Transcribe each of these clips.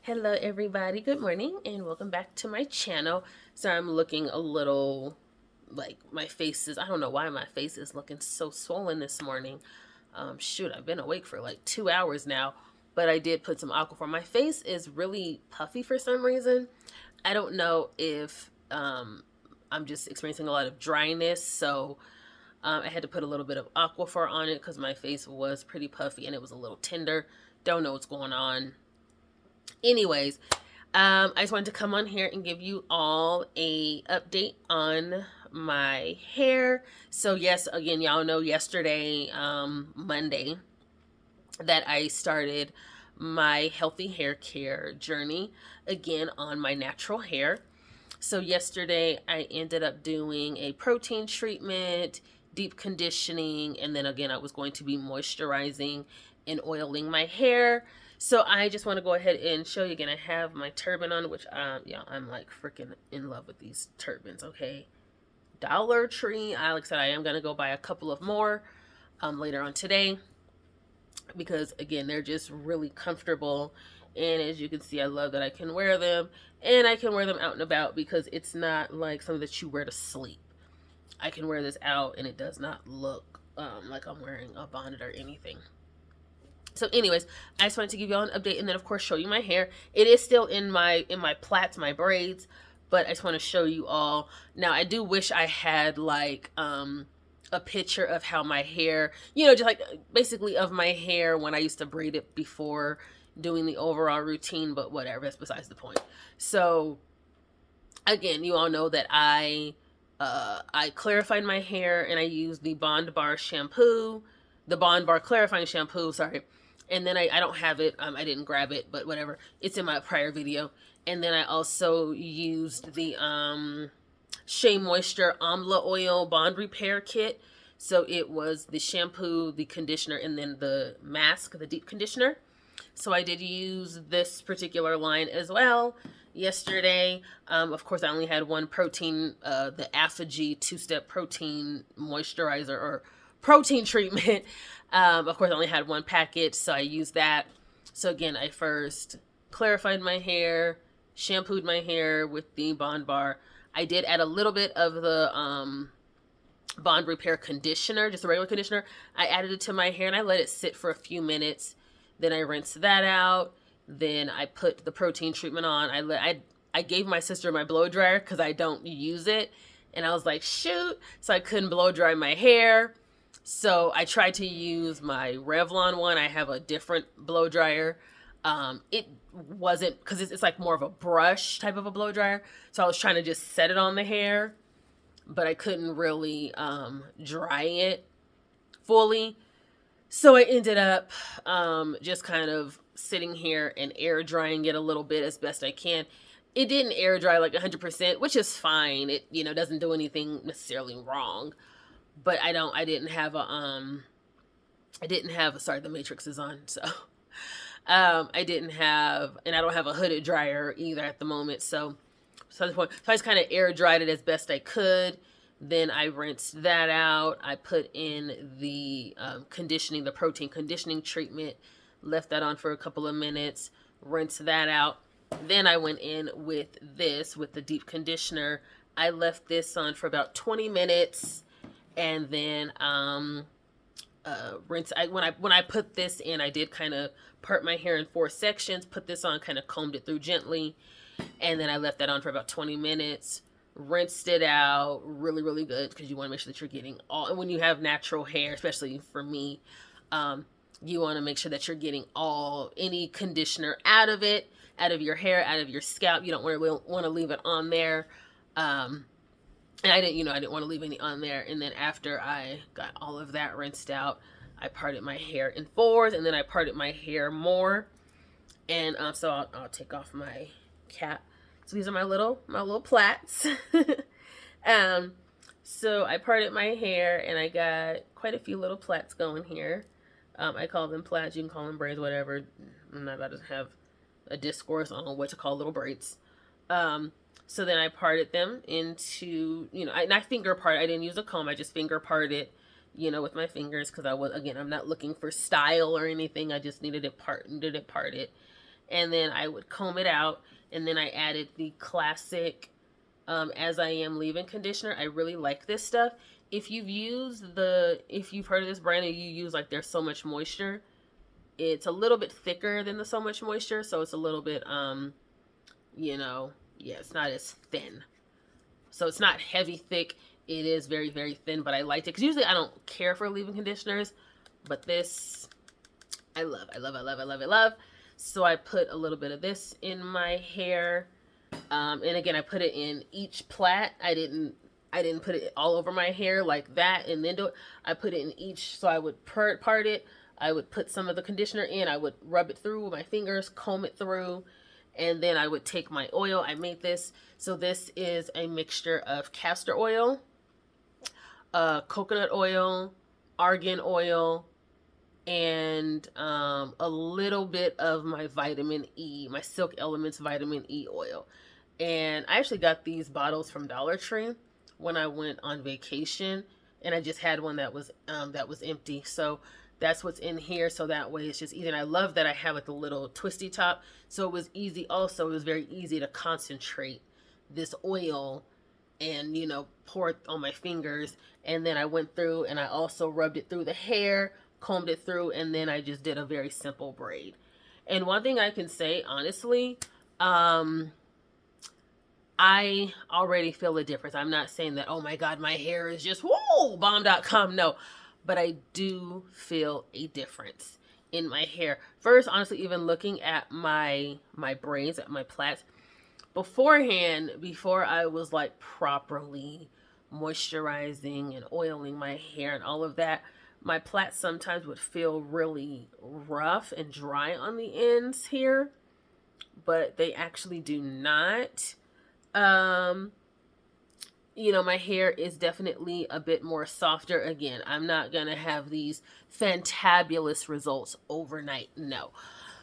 Hello everybody, good morning and welcome back to my channel. So I'm looking a little like my face is, I don't know why my face is looking so swollen this morning. Shoot, I've been awake for like 2 hours now, but I did put some Aquaphor. My face is really puffy for some reason. I don't know if I'm just experiencing a lot of dryness, so I had to put a little bit of Aquaphor on it because my face was pretty puffy and it was a little tender. Don't know what's going on. Anyways, I just wanted to come on here and give you all a update on my hair. So yes, again, y'all know yesterday, Monday, that I started my healthy hair care journey again on my natural hair. So yesterday I ended up doing a protein treatment, deep conditioning, and then again I was going to be moisturizing and oiling my hair. So I just want to go ahead and show you again. I have my turban on, which yeah, I'm like freaking in love with these turbans. Okay, Dollar Tree. Like I said, I am gonna go buy a couple of more later on today because again they're just really comfortable, and as you can see I love that I can wear them, and I can wear them out and about because it's not like something that you wear to sleep. I can wear this out and it does not look like I'm wearing a bonnet or anything. So anyways, I just wanted to give y'all an update and then of course show you my hair. It is still in my plaits, my braids, but I just want to show you all. Now I do wish I had like a picture of how my hair, just like basically of my hair when I used to braid it before doing the overall routine, but whatever, that's besides the point. So again, you all know that I clarified my hair and I used the Bond Bar shampoo, the Bond Bar clarifying shampoo, sorry. And then I don't have it, I didn't grab it, but whatever. It's in my prior video. And then I also used the Shea Moisture Amla Oil Bond Repair Kit. So it was the shampoo, the conditioner, and then the mask, the deep conditioner. So I did use this particular line as well yesterday. Of course, I only had one protein, the Apogee two-step protein moisturizer or protein treatment. Of course, I only had one package, so I used that. So again, I first clarified my hair, shampooed my hair with the Bond Bar. I did add a little bit of the Bond Repair conditioner, just a regular conditioner. I added it to my hair and I let it sit for a few minutes. Then I rinsed that out. Then I put the protein treatment on. I gave my sister my blow dryer because I don't use it, and I was like, shoot, so I couldn't blow dry my hair. So I tried to use my Revlon one. I have a different blow dryer. It wasn't, because it's like more of a brush type of a blow dryer. So I was trying to just set it on the hair, but I couldn't really dry it fully. So I ended up just kind of sitting here and air drying it a little bit as best I can. It didn't air dry like 100%, which is fine. It doesn't do anything necessarily wrong. But I didn't have sorry, the matrix is on, so I didn't have, and I don't have a hooded dryer either at the moment. So I just kind of air dried it as best I could. Then I rinsed that out. I put in the conditioning, the protein conditioning treatment, left that on for a couple of minutes, rinsed that out. Then I went in with the deep conditioner. I left this on for about 20 minutes, and then rinse. When I put this in, I did kind of part my hair in 4 sections, put this on, kind of combed it through gently, and then I left that on for about 20 minutes. Rinsed it out really, really good because you want to make sure that you're getting all. And when you have natural hair, especially for me, you want to make sure that you're getting any conditioner out of it, out of your hair, out of your scalp. You don't want to leave it on there. And I didn't want to leave any on there. And then after I got all of that rinsed out, I parted my hair in 4s, and then I parted my hair more. And so I'll take off my cap. So these are my little plaits. So I parted my hair and I got quite a few little plaits going here. I call them plaits. You can call them braids, whatever. I'm not about to have a discourse on what to call little braids. So then I parted them into, I finger part. I didn't use a comb. I just finger parted, with my fingers because I'm not looking for style or anything. I just needed it parted. and then I would comb it out, and then I added the classic As I Am leave-in conditioner. I really like this stuff. If you've heard of this brand and you use like their So Much Moisture, it's a little bit thicker than the So Much Moisture, so it's a little bit yeah, it's not as thin. So it's not heavy thick. It is very, very thin, but I liked it because usually I don't care for leave-in conditioners, but this I love. I love, I love, I love, I love. So I put a little bit of this in my hair. And again, I put it in each plait. I didn't put it all over my hair like that and then do it. I put it in each, so I would part it. I would put some of the conditioner in. I would rub it through with my fingers, comb it through, and then I would take my oil. I made this. So this is a mixture of castor oil, coconut oil, argan oil, and a little bit of my vitamin E, my Silk Elements vitamin E oil. And I actually got these bottles from Dollar Tree when I went on vacation, and I just had one that was empty. So that's what's in here. So that way it's just easy. And I love that I have like the little twisty top. So it was easy. Also, it was very easy to concentrate this oil and, pour it on my fingers. And then I went through and I also rubbed it through the hair, combed it through, and then I just did a very simple braid. And one thing I can say, honestly, I already feel a difference. I'm not saying that, oh my God, my hair is just, whoa, bomb.com. No, but I do feel a difference in my hair. First, honestly, even looking at my braids, at my plaits, beforehand, before I was like properly moisturizing and oiling my hair and all of that, my plaits sometimes would feel really rough and dry on the ends here, but they actually do not. My hair is definitely a bit more softer. Again, I'm not gonna have these fantabulous results overnight. No.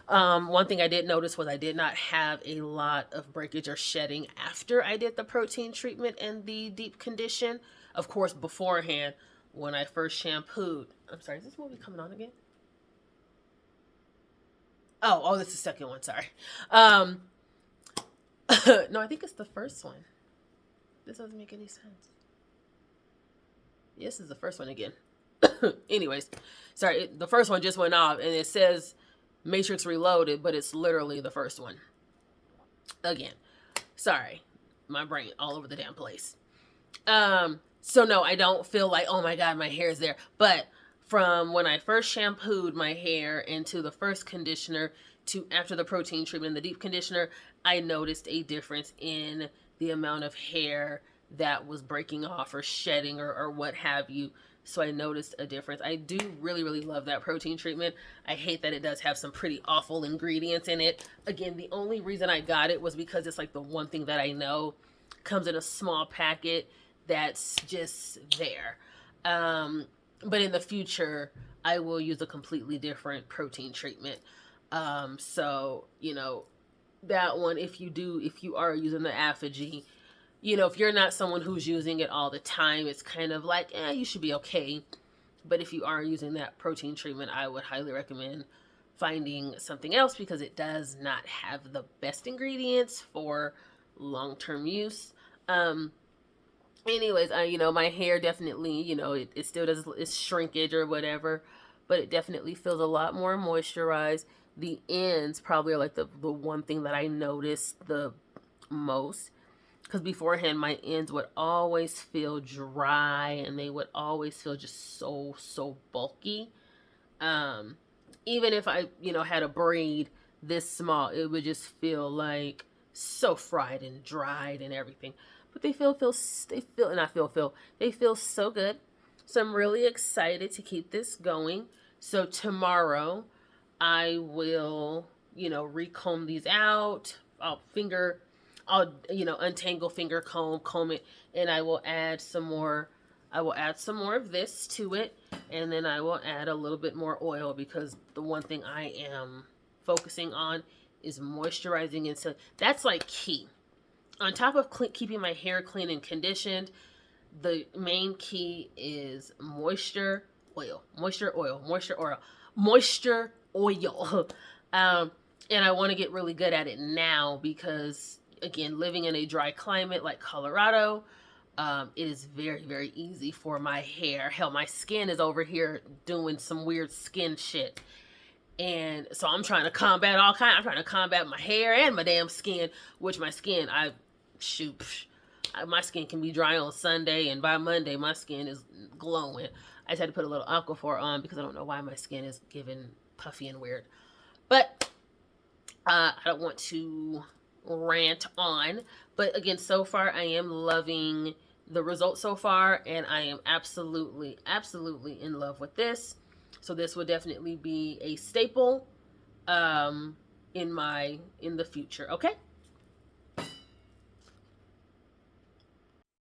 One thing I did notice was I did not have a lot of breakage or shedding after I did the protein treatment and the deep condition. Of course, beforehand, when I first shampooed. I'm sorry, is this movie coming on again? Oh, this is the second one, sorry. No, I think it's the first one. This doesn't make any sense. Yes, this is the first one again. Anyways, sorry, the first one just went off and it says Matrix Reloaded, but it's literally the first one. Again, sorry, my brain all over the damn place. So no, I don't feel like, oh my God, my hair is there. But from when I first shampooed my hair into the first conditioner to after the protein treatment and the deep conditioner, I noticed a difference in the amount of hair that was breaking off or shedding or what have you. So I noticed a difference. I do really, really love that protein treatment. I hate that it does have some pretty awful ingredients in it. Again, the only reason I got it was because it's like the one thing that I know comes in a small packet that's just there. But in the future, I will use a completely different protein treatment. So, that one, if you are using the Apogee, if you're not someone who's using it all the time, it's kind of like, you should be okay. But if you are using that protein treatment, I would highly recommend finding something else because it does not have the best ingredients for long-term use. Anyways, my hair definitely, it still does its shrinkage or whatever, but it definitely feels a lot more moisturized. The ends probably are like the one thing that I noticed the most. Because beforehand, my ends would always feel dry and they would always feel just so bulky. Even if I, had a braid this small, it would just feel like so fried and dried and everything. But they feel so good. So I'm really excited to keep this going. So tomorrow I will, recomb these out. I'll untangle, finger comb it, and I will add some more of this to it, and then I will add a little bit more oil because the one thing I am focusing on is moisturizing, and so that's like key. On top of keeping my hair clean and conditioned, the main key is moisture oil. And I want to get really good at it now because, again, living in a dry climate like Colorado, it is very, very easy for my hair. Hell, my skin is over here doing some weird skin shit. And so I'm trying to combat I'm trying to combat my hair and my damn skin, which my skin, my skin can be dry on Sunday, and by Monday, my skin is glowing. I just had to put a little Aquaphor on because I don't know why my skin is giving puffy and weird. But I don't want to rant on. But again, so far, I am loving the results so far, and I am absolutely, absolutely in love with this. So this will definitely be a staple in the future. Okay.